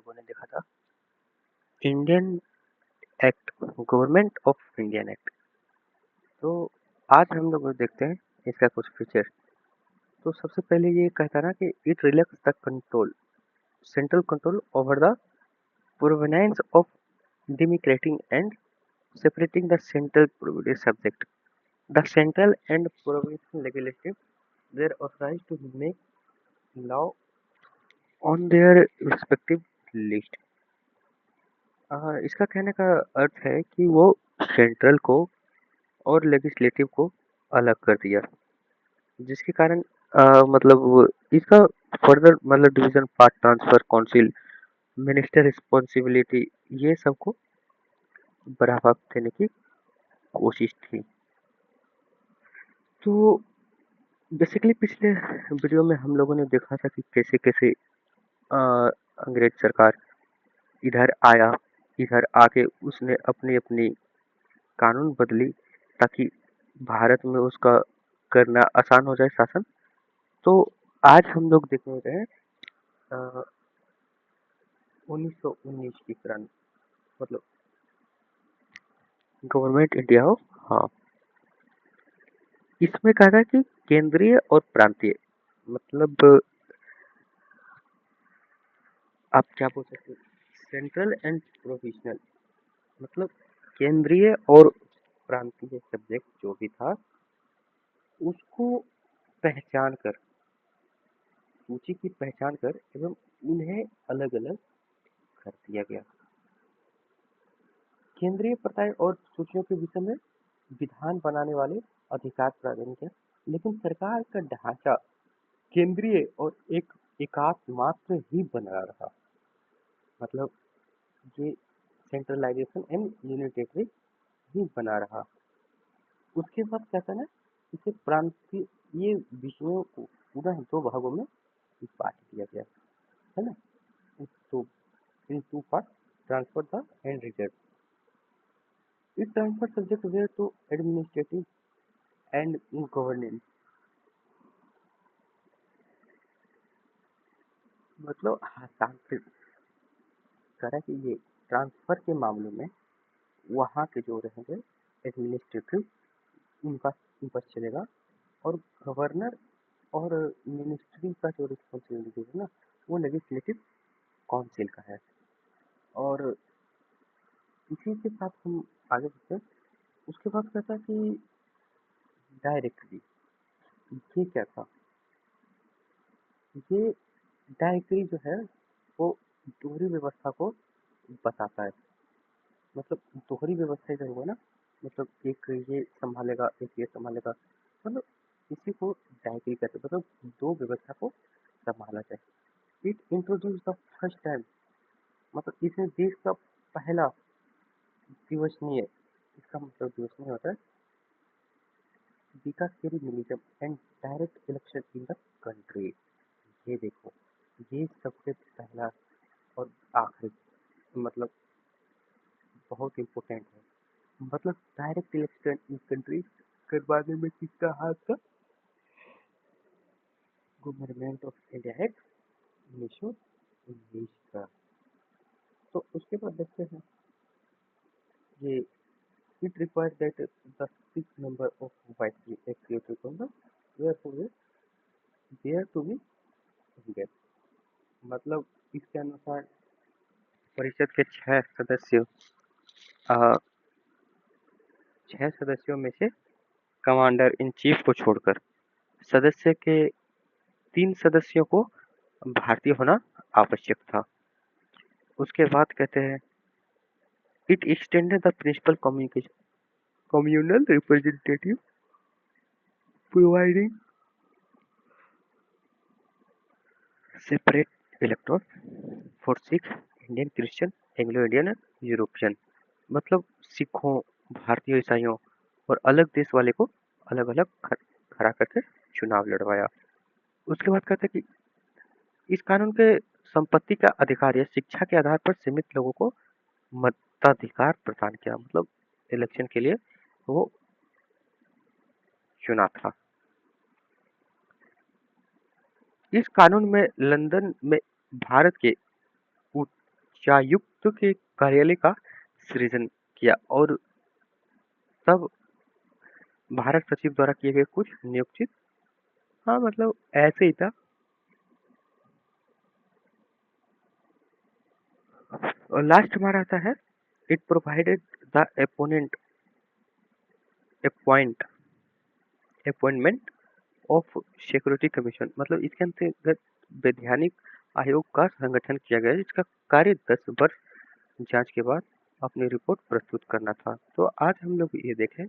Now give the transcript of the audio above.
लोगों ने देखा था Indian act, government of Indian act. तो आज हम लोग देखते हैं इसका कुछ फीचर। तो सबसे पहले ये कहता ना कि it relax the control, central control over the provinces of demarcating and separating the central provided subject. The central and provincial legislative they are authorized to make law on their respective list. इसका कहने का अर्थ है कि वो central को और legislative को अलग कर दिया, जिसके कारण मतलब इसका फर्दर मतलब division, part transfer, council, minister responsibility, ये सबको बढ़ावा देने की कोशिश थी। तो बेसिकली पिछले वीडियो में हम लोगों ने देखा था कि कैसे कैसे अंग्रेज सरकार इधर आया, इधर आके उसने अपनी अपनी कानून बदली ताकि भारत में उसका करना आसान हो जाए शासन। तो आज हम लोग देखने गए 1919 की क्रांति, मतलब गवर्नमेंट इंडिया हो। हाँ, इसमें कहा था कि केंद्रीय और प्रांतीय, मतलब आप क्या बोल सकते हैं, सेंट्रल एंड प्रोविजनल, मतलब केंद्रीय और प्रांतीय सब्जेक्ट जो भी था उसको पहचान कर, सूची की पहचान कर एवं उन्हें अलग अलग कर दिया गया। केंद्रीय प्रताएं और सूचियों के विषय में विधान बनाने वाले अधिकार प्रदान किया, लेकिन सरकार का ढांचा केंद्रीय और एक एकात्मात्र ही बना रहा, मतलब ये सेंट्रलाइजेशन एंड यूनिटेटरी ही बना रहा। उसके बाद क्या था ना, इसे प्रांतीय, ये विषयों को पुनः दो भागों में बांट दिया गया है ना। तो इन टू पार्ट, ट्रांसफर था एंड रिजर्व। इस transfer subject where to administrative and governance, मतलब हस्तांतरित करा कि ये ट्रांसफर के मामले में वहाँ के जो रहेंगे एडमिनिस्ट्रेटिव, उनका बस चलेगा, और गवर्नर और मिनिस्ट्री का जो रिस्पॉन्सिबिलिटी है ना, वो लेजिस्लेटिव काउंसिल का है। और इसी के साथ हम आगे बढ़ते हैं। उसके बाद कहता है कि डायरेक्टरी, ये क्या था, ये डायरेक्टरी जो है वो दोहरी व्यवस्था को बताता है। मतलब दोहरी व्यवस्था जो होगा ना, मतलब एक ये संभालेगा, एक ये संभालेगा, मतलब इसी को डायरेक्टरी कहते हैं, मतलब दो व्यवस्था को संभाला जाए। It introduce the first time, मतलब इसने देश का पहला दिवसनीय, इसका मतलब दिवसनीय होता है bicameralism and direct election in the country. ये देखो, ये सबसे पहला और आखिरी, मतलब बहुत इम्पोर्टेंट है, मतलब डायरेक्ट इलेक्शन इन कंट्री करवाने में किसका हाथ था, गवर्नमेंट ऑफ इंडिया एक्ट 1919 का। तो उसके बाद देखते हैं ये it requires that the 6 member of viceroy executive council were to be Indian, मतलब इसके अनुसार परिषद के 6 सदस्यों, 6 सदस्यों में से कमांडर इन चीफ को छोड़कर सदस्य के 3 सदस्यों को भारतीय होना आवश्यक था। उसके बाद कहते हैं it extended the principle communal representative providing separate electorate for Sikh, Indian, Christian, Anglo Indian, European, मतलब सिखों, भारतीय ईसाइयों और अलग देश वाले को अलग अलग खड़ा करके चुनाव लड़वाया। उसके बाद कहते हैं कि इस कानून के संपत्ति का अधिकार या शिक्षा के आधार पर सीमित लोगों को मताधिकार प्रदान किया, मतलब इलेक्शन के लिए वो चुना था। इस कानून में लंदन में भारत के उच्चायुक्त के कार्यालय का सृजन किया और तब भारत सचिव द्वारा किए गए कुछ नियुक्ति। हाँ मतलब ऐसे ही था। और लास्ट हमारा आता है, it provided the opponent appoint appointment of security commission, मतलब इसके अंतर्गत वैधानिक आयोग का संगठन किया गया जिसका कार्य 10 वर्ष जांच के बाद अपनी रिपोर्ट प्रस्तुत करना था। तो आज हम लोग ये देखें